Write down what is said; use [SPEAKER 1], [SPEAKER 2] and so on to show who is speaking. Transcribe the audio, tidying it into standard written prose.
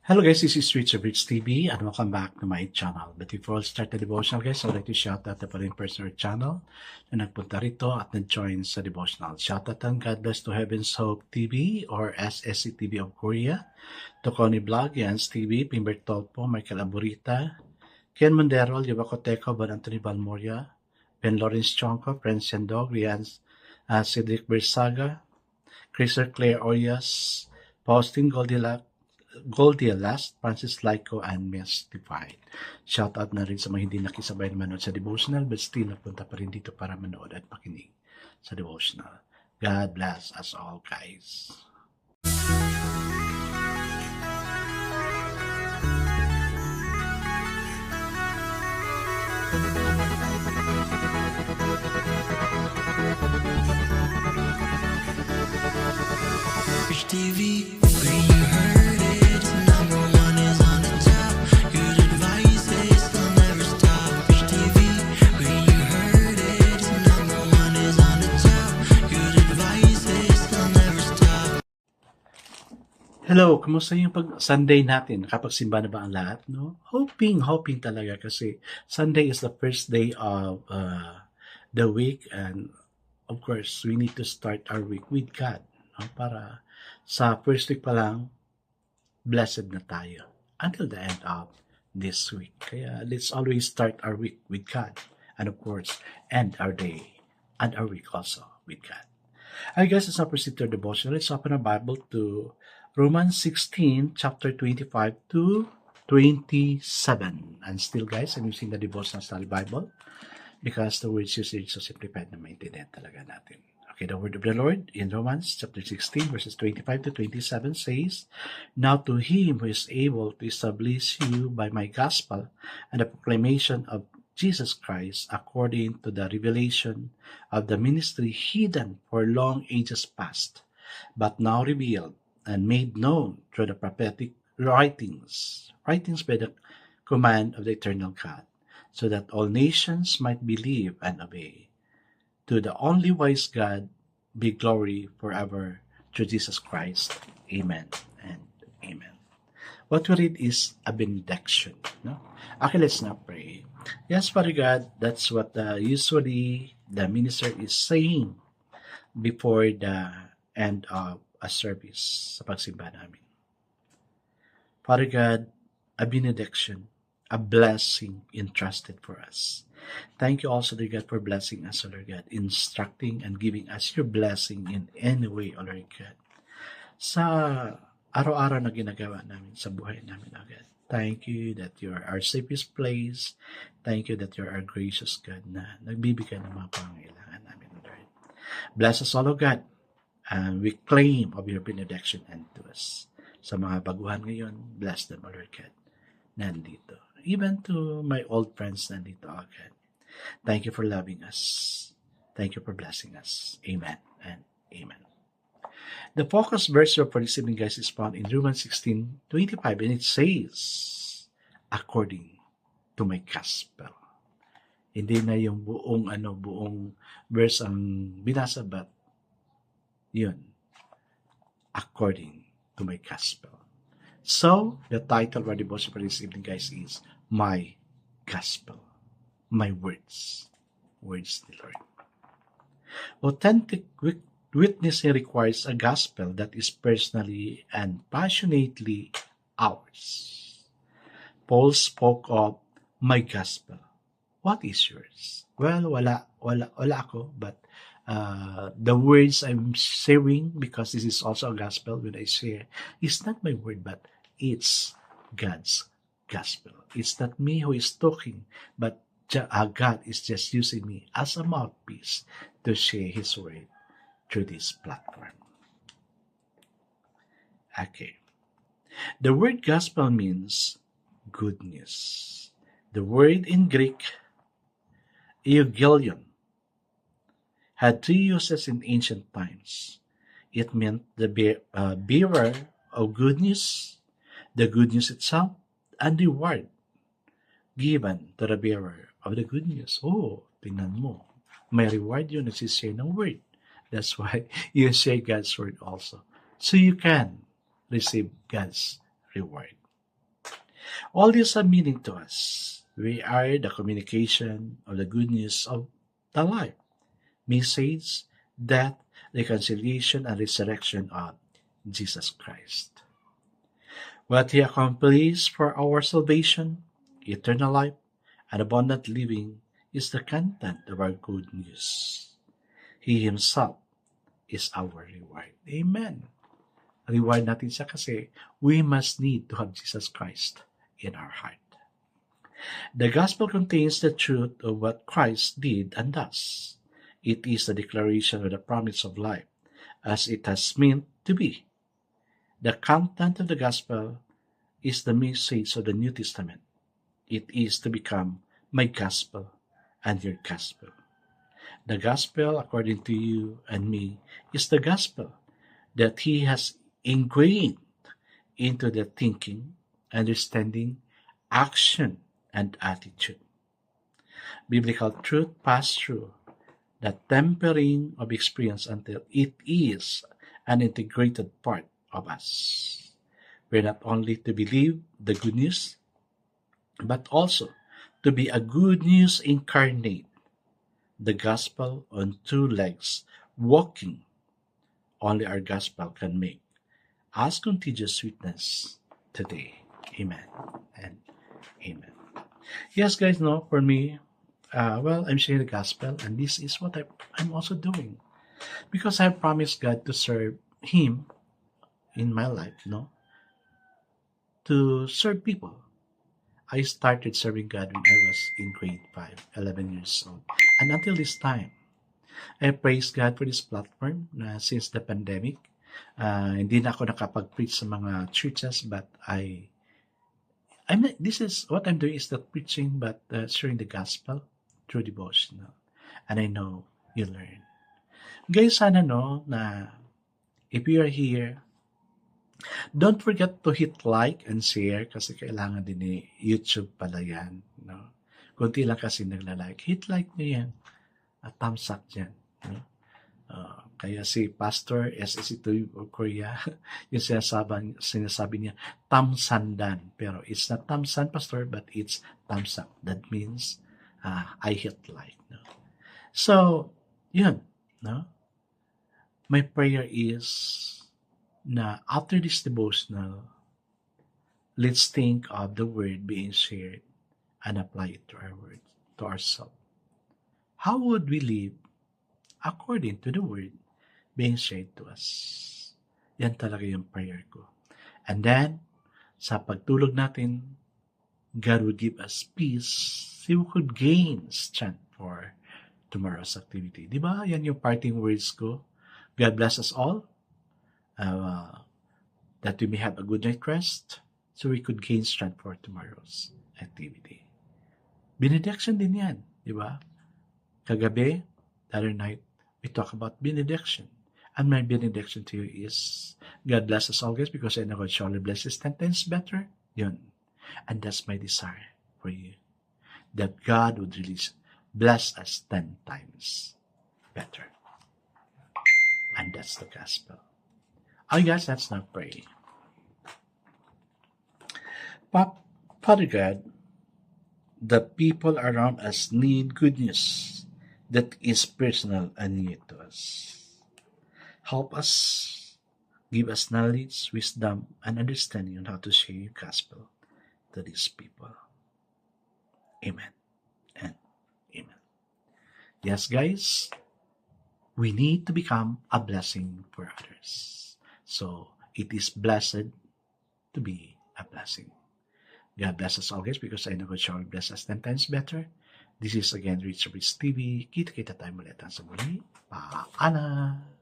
[SPEAKER 1] Hello guys, this is Richard Rich TV and welcome back to my channel. But before I start the devotional guys, I'd like to shout out the following person or channel na nagpunta rito at nag-join sa devotional. Shout out and God bless to Heaven's Hope TV or SSC TV of Korea, to Connie Vlog, Jans TV, Pimbert Tolpo, Michael Aburita, Ken Mondero, Yubacoteco, Bon Anthony Balmoria, Ben Lawrence Chonko, Prince Dog, Rian Cedric Bersaga, Chriser Claire Orias, Faustin Goldie Francis Lyco, and Mystified. Shoutout na rin sa mga hindi nakisabay na manood sa devotional but still napunta pa rin dito para manood at makinig sa devotional. God bless us all, guys.
[SPEAKER 2] Rich TV, where you heard it, number one is on the top. Good advice is they'll never stop. Rich TV, where you heard it, number one is on the top. Good advice is they'll never stop.
[SPEAKER 1] Hello, kumusta yung Sunday natin? Nakapagsimba na ba ang lahat, no? Hoping talaga kasi Sunday is the first day of the week, and of course, we need to start our week with God, no? Para sa first week pa lang, blessed na tayo until the end of this week. Kaya let's always start our week with God, and of course, end our day and our week also with God. Alright guys, let's now proceed to our devotion. Let's open our Bible to Romans 16, chapter 25 to 27. And still guys, I'm using the devotional study Bible because the words usage so simplified na maintindihan talaga natin. Okay, the word of the Lord in Romans chapter 16, verses 25 to 27 says, Now to him who is able to establish you by my gospel and the proclamation of Jesus Christ according to the revelation of the ministry hidden for long ages past, but now revealed and made known through the prophetic writings by the command of the eternal God, so that all nations might believe and obey. To the only wise God be glory forever through Jesus Christ. Amen and amen. What we read is a benediction. No? Okay, let's now pray. Yes, Father God, that's what usually the minister is saying before the end of a service sa pagsimba namin. Father God, a benediction, a blessing entrusted for us. Thank you also, dear God, for blessing us, O Lord God, instructing and giving us your blessing in any way, O Lord God, sa araw-araw na ginagawa namin sa buhay namin, O God. Thank you that you are our safest place. Thank you that you are our gracious God na nagbibigay ng mga pangangailangan namin, O Lord. Bless us all, O God, and we claim of your benediction unto us. Sa mga baguhan ngayon, bless them, O Lord God, nandito. Even to my old friends nandito, O God. Thank you for loving us. Thank you for blessing us. Amen and amen. The focus verse for this evening, guys, is found in Romans 16:25, and it says, according to my gospel. Hindi na yung buong verse ang binasa, but yun, according to my gospel. So, the title of our devotion for this evening, guys, is My Gospel. My words. Words of the Lord. Authentic witnessing requires a gospel that is personally and passionately ours. Paul spoke of my gospel. What is yours? Well, wala ako, but the words I'm sharing, because this is also a gospel when I share, it's not my word, but it's God's gospel. It's not me who is talking, but God is just using me as a mouthpiece to share His word through this platform. Okay. The word gospel means good news. The word in Greek, euangelion, had three uses in ancient times. It meant the bearer of good news, the good news itself, and the reward given to the bearer of the good news. Oh, tingnan mo. May reward yun nagsishare ng word. That's why you share God's word also. So you can receive God's reward. All these have meaning to us. We are the communication of the good news of the life, message, death, reconciliation, and resurrection of Jesus Christ. What He accomplished for our salvation, eternal life, and abundant living is the content of our good news. He Himself is our reward. Amen. Reward natin siya kasi we must need to have Jesus Christ in our heart. The gospel contains the truth of what Christ did and does. It is the declaration of the promise of life as it has meant to be. The content of the gospel is the message of the New Testament. It is to become my gospel and your gospel. The gospel, according to you and me, is the gospel that He has ingrained into the thinking, understanding, action, and attitude. Biblical truth passed through the tempering of experience until it is an integrated part of us. We're not only to believe the good news, but also to be a good news incarnate, the gospel on two legs, walking. Only our gospel can make us contagious witness today. Amen and amen. Yes, guys, no, for me, I'm sharing the gospel, and this is what I'm also doing. Because I promised God to serve Him in my life, to serve people. I started serving God when I was in grade 5, 11 years old. And until this time, I praise God for this platform na since the pandemic. Hindi na ako nakapag-preach sa mga churches, but this is what I'm doing is not preaching, but sharing the gospel through devotional. And I know you learn. Guys, sana na if you are here, don't forget to hit like and share kasi kailangan din ni YouTube pala yan. Kunti lang kasi nagla-like. Hit like nyo yan. At thumbs up dyan. Kaya si Pastor SSC2 of Korea, yung sinasabi niya, tamsandan. Pero it's not tamsan, Pastor, but it's thumbs up. That means I hit like. So, yun. My prayer is na after this devotional, let's think of the word being shared and apply it to our words, to ourselves. How would we live according to the word being shared to us? Yan talaga yung prayer ko. And then, sa pagtulog natin, God would give us peace. He could gain strength for tomorrow's activity. Di ba? Yan yung parting words ko. God bless us all. That we may have a good night rest so we could gain strength for tomorrow's activity. Benediction din yan, di ba? Kagabi, the other night, we talk about benediction. And my benediction to you is, God bless us all, guys, because I know God surely blesses 10 times better. Yun. And that's my desire for you. That God would really bless us 10 times better. And that's the gospel. Oh, guys, let's now pray. Father God, the people around us need good news that is personal and new to us. Help us, give us knowledge, wisdom, and understanding on how to share your gospel to these people. Amen and amen. Yes, guys, we need to become a blessing for others. So, it is blessed to be a blessing. God bless us all, guys, because I know God shall bless us 10 times better. This is again Rich TV. Kita-kita tayo ulit sa muli. Paalam!